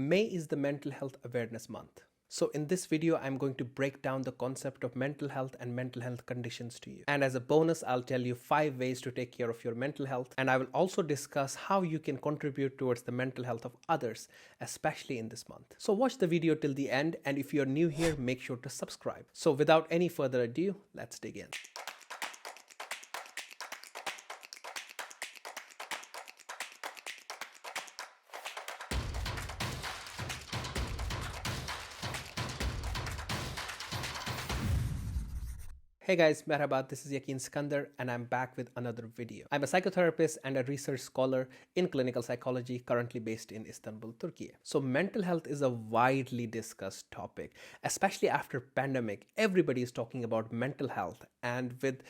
May is the Mental Health Awareness Month. So in this video, I'm going to break down the concept of mental health and mental health conditions to you. And as a bonus, I'll tell you 5 ways to take care of your mental health. And I will also discuss how you can contribute towards the mental health of others, especially in this month. So watch the video till the end. And if you're new here, make sure to subscribe. So without any further ado, let's dig in. Hey guys, merhaba, this is Yakin Skandar and I'm back with another video. I'm a psychotherapist and a research scholar in clinical psychology, currently based in Istanbul, Turkey. So mental health is a widely discussed topic, especially after pandemic. Everybody is talking about mental health, and with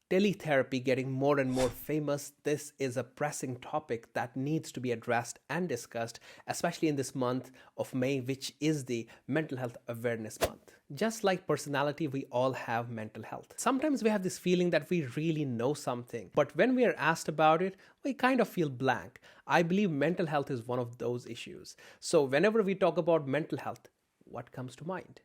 teletherapy getting more and more famous, this is a pressing topic that needs to be addressed and discussed, especially in this month of May, which is the Mental Health Awareness Month. Just like personality, we all have mental health. Sometimes we have this feeling that we really know something, but when we are asked about it, we kind of feel blank. I believe mental health is one of those issues. So whenever we talk about mental health, what comes to mind?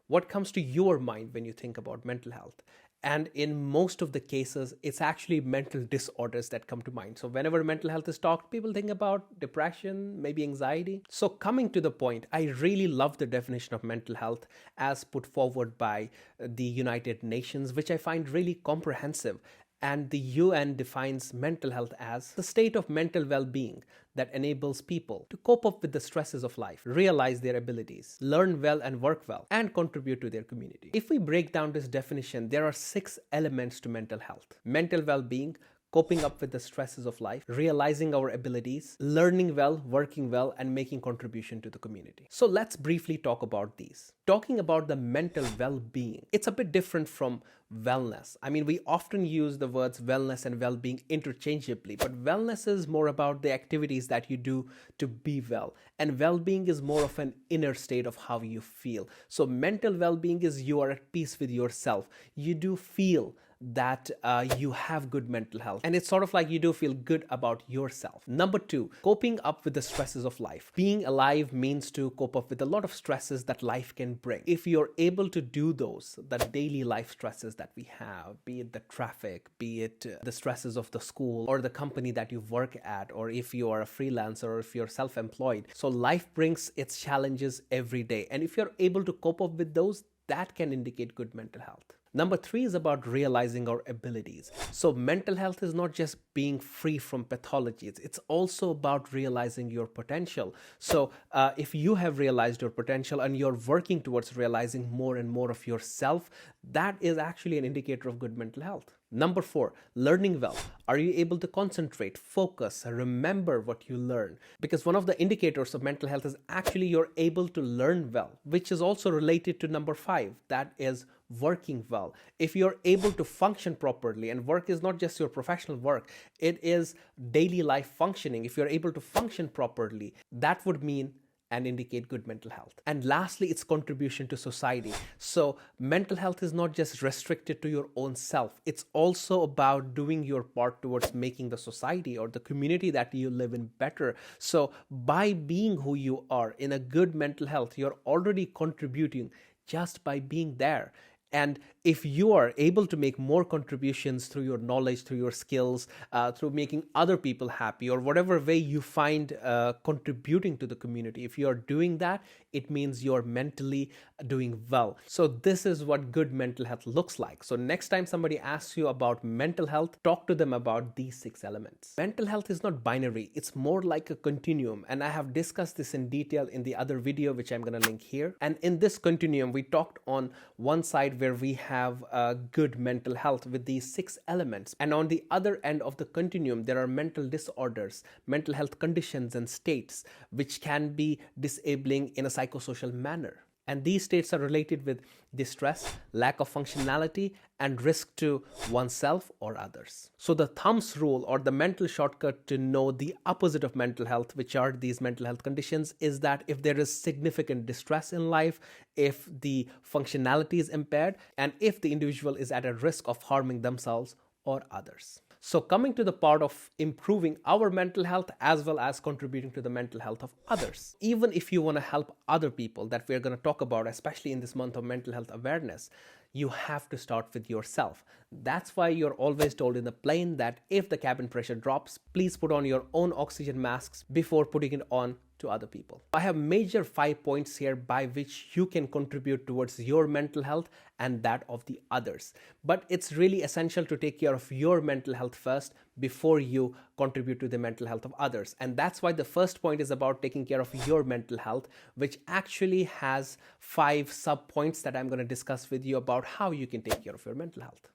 What comes to your mind when you think about mental health? And in most of the cases, it's actually mental disorders that come to mind. So whenever mental health is talked, people think about depression, maybe anxiety. So coming to the point, I really love the definition of mental health as put forward by the United Nations, which I find really comprehensive. And the UN defines mental health as the state of mental well-being that enables people to cope up with the stresses of life, realize their abilities, learn well and work well, and contribute to their community. If we break down this definition, there are 6 elements to mental health: mental well-being, coping up with the stresses of life, realizing our abilities, learning well, working well, and making contribution to the community. So let's briefly talk about these. Talking about the mental well-being, it's a bit different from wellness. I mean, we often use the words wellness and well-being interchangeably, but wellness is more about the activities that you do to be well, and well-being is more of an inner state of how you feel. So mental well-being is you are at peace with yourself. You do feel that you have good mental health, and it's sort of like you do feel good about yourself. Number 2, coping up with the stresses of life. Being alive means to cope up with a lot of stresses that life can bring. If you're able to do those, the daily life stresses that we have, be it the traffic, be it the stresses of the school or the company that you work at, or if you are a freelancer or if you're self-employed. So life brings its challenges every day, and if you're able to cope up with those, that can indicate good mental health. Number 3 is about realizing our abilities. So mental health is not just being free from pathologies. It's also about realizing your potential. So if you have realized your potential and you're working towards realizing more and more of yourself, that is actually an indicator of good mental health. Number 4, learning well. Are you able to concentrate, focus, remember what you learn? Because one of the indicators of mental health is actually you're able to learn well, which is also related to number 5, that is working well. If you're able to function properly, and work is not just your professional work, it is daily life functioning. If you're able to function properly, that would mean and indicate good mental health. And lastly, its contribution to society. So mental health is not just restricted to your own self. It's also about doing your part towards making the society or the community that you live in better. So by being who you are in a good mental health, you're already contributing just by being there. And if you are able to make more contributions through your knowledge, through your skills, through making other people happy, or whatever way you find contributing to the community, if you're doing that, it means you're mentally doing well. So this is what good mental health looks like. So next time somebody asks you about mental health, talk to them about these 6 elements. Mental health is not binary. It's more like a continuum. And I have discussed this in detail in the other video, which I'm going to link here. And in this continuum, we talked on one side where we have good mental health with these 6 elements. And on the other end of the continuum, there are mental disorders, mental health conditions and states, which can be disabling in a psychosocial manner. And these states are related with distress, lack of functionality, and risk to oneself or others. So the thumbs rule, or the mental shortcut to know the opposite of mental health, which are these mental health conditions, is that if there is significant distress in life, if the functionality is impaired, and if the individual is at a risk of harming themselves or others. So coming to the part of improving our mental health as well as contributing to the mental health of others. Even if you want to help other people that we're going to talk about, especially in this month of mental health awareness, you have to start with yourself. That's why you're always told in the plane that if the cabin pressure drops, please put on your own oxygen masks before putting it on to other people. I have major 5 points here by which you can contribute towards your mental health and that of the others. But it's really essential to take care of your mental health first before you contribute to the mental health of others. And that's why the first point is about taking care of your mental health, which actually has 5 sub points that I'm going to discuss with you about how you can take care of your mental health.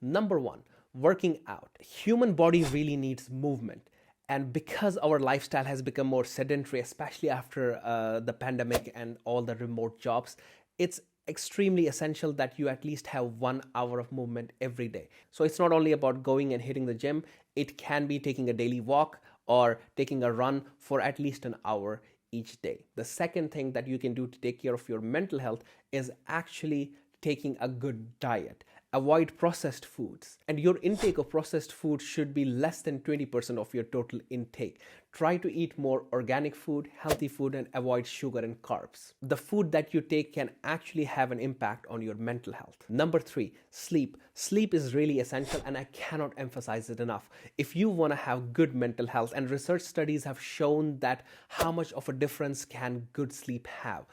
Number 1, working out. Human body really needs movement. And because our lifestyle has become more sedentary, especially after the pandemic and all the remote jobs, it's extremely essential that you at least have 1 hour of movement every day. So it's not only about going and hitting the gym, it can be taking a daily walk or taking a run for at least an hour each day. The second thing that you can do to take care of your mental health is actually taking a good diet. Avoid processed foods, and your intake of processed food should be less than 20% of your total intake. Try to eat more organic food, healthy food, and avoid sugar and carbs. The food that you take can actually have an impact on your mental health. Number 3, sleep. Sleep is really essential, and I cannot emphasize it enough. If you want to have good mental health, and research studies have shown that how much of a difference can good sleep have.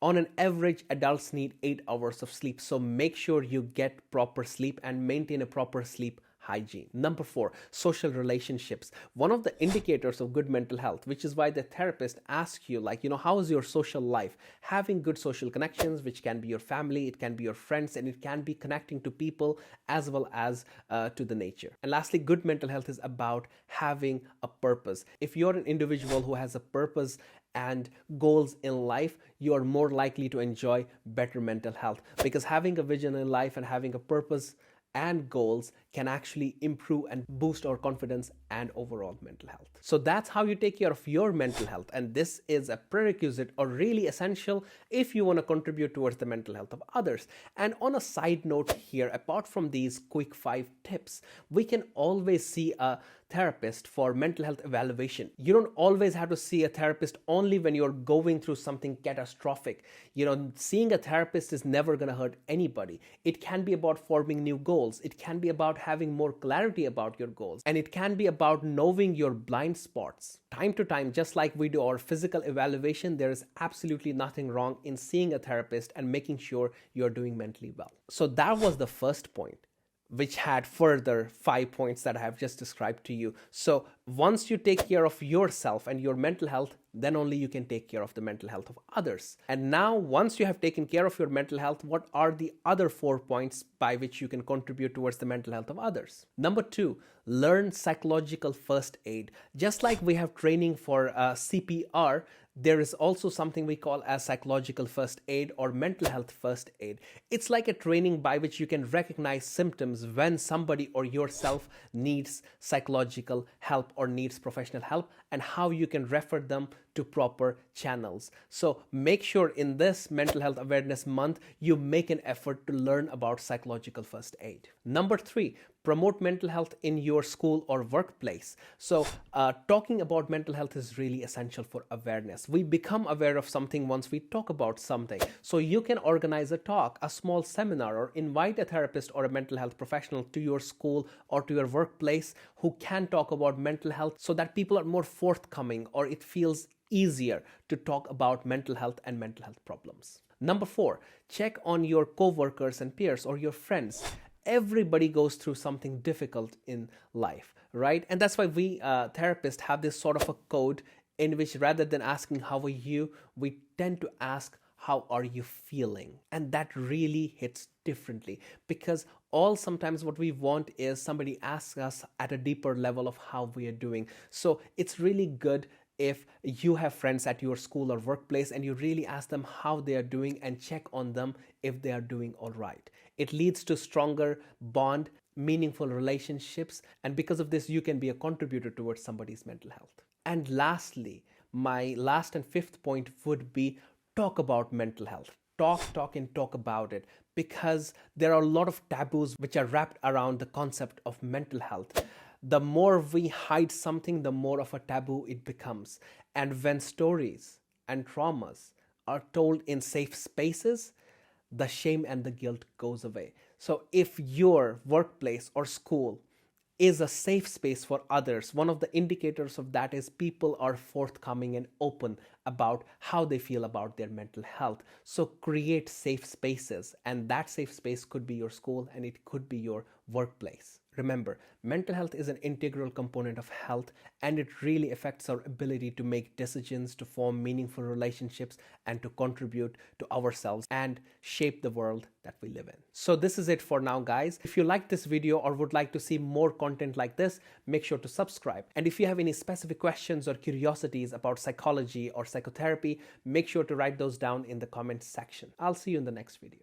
On an average, adults need 8 hours of sleep, so make sure you get proper sleep and maintain a proper sleep hygiene. Number 4, social relationships. One of the indicators of good mental health, which is why the therapist asks you, how is your social life? Having good social connections, which can be your family, it can be your friends, and it can be connecting to people as well as to the nature. And lastly, good mental health is about having a purpose. If you're an individual who has a purpose and goals in life, you are more likely to enjoy better mental health, because having a vision in life and having a purpose and goals can actually improve and boost our confidence and overall mental health. So that's how you take care of your mental health, and this is a prerequisite or really essential if you want to contribute towards the mental health of others. And on a side note here, apart from these quick 5 tips, we can always see a therapist for mental health evaluation. You don't always have to see a therapist only when you're going through something catastrophic. Seeing a therapist is never going to hurt anybody. It can be about forming new goals. It can be about having more clarity about your goals. And it can be about knowing your blind spots. Time to time, just like we do our physical evaluation, there is absolutely nothing wrong in seeing a therapist and making sure you're doing mentally well. So that was the first point, which had further 5 points that I have just described to you. So once you take care of yourself and your mental health, then only you can take care of the mental health of others. And now, once you have taken care of your mental health, what are the other 4 points by which you can contribute towards the mental health of others? Number 2, learn psychological first aid. Just like we have training for CPR, there is also something we call as psychological first aid or mental health first aid. It's like a training by which you can recognize symptoms when somebody or yourself needs psychological help or needs professional help, and how you can refer them to proper channels. So make sure in this Mental Health Awareness Month, you make an effort to learn about psychological first aid. Number 3, promote mental health in your school or workplace. So talking about mental health is really essential for awareness. We become aware of something once we talk about something. So you can organize a talk, a small seminar, or invite a therapist or a mental health professional to your school or to your workplace who can talk about mental health, so that people are more forthcoming, or it feels easier to talk about mental health and mental health problems. Number 4, check on your co-workers and peers or your friends. Everybody goes through something difficult in life, right? And that's why we therapists have this sort of a code in which, rather than asking how are you, we tend to ask how are you feeling? And that really hits differently, because sometimes what we want is somebody asks us at a deeper level of how we are doing. So it's really good if you have friends at your school or workplace and you really ask them how they are doing and check on them if they are doing all right. It leads to stronger bond, meaningful relationships, and because of this, you can be a contributor towards somebody's mental health. And lastly, my last and 5th point would be talk about mental health. Talk about it, because there are a lot of taboos which are wrapped around the concept of mental health. The more we hide something, the more of a taboo it becomes. And when stories and traumas are told in safe spaces, the shame and the guilt goes away. So if your workplace or school is a safe space for others, one of the indicators of that is people are forthcoming and open about how they feel about their mental health. So create safe spaces, and that safe space could be your school and it could be your workplace. Remember, mental health is an integral component of health, and it really affects our ability to make decisions, to form meaningful relationships, and to contribute to ourselves and shape the world that we live in. So this is it for now, guys. If you like this video or would like to see more content like this, make sure to subscribe. And if you have any specific questions or curiosities about psychology or psychotherapy, make sure to write those down in the comments section. I'll see you in the next video.